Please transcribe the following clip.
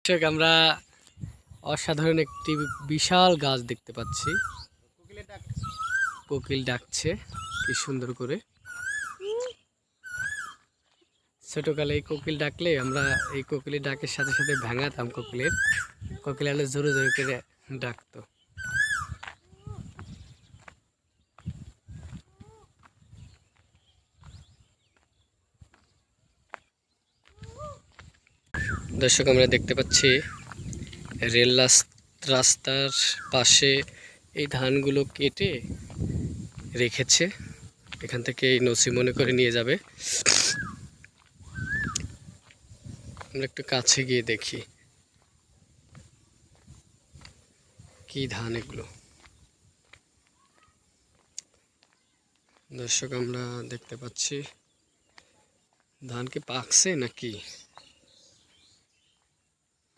ঠিক আমরা অসাধারণ একটি বিশাল গাছ দেখতে পাচ্ছি। কোকিল ডাকছে কি সুন্দর করে। ছোটকালে এই কোকিল ডাকলে আমরা এই কোকিলের ডাকের সাথে সাথে ভাঙাতাম কোকিল আলো জোরে জোরে করে ডাকতো। দর্শক আমরা দেখতে পাচ্ছি রেল রাস্তার পাশে এই ধানগুলো কেটে রেখেছে, এখান থেকে এই নসি মনে করে নিয়ে যাবে। আমরা একটু কাছে গিয়ে দেখি কি ধান এগুলো। দর্শক আমরা দেখতে পাচ্ছি ধান কি পাকছে নাকি।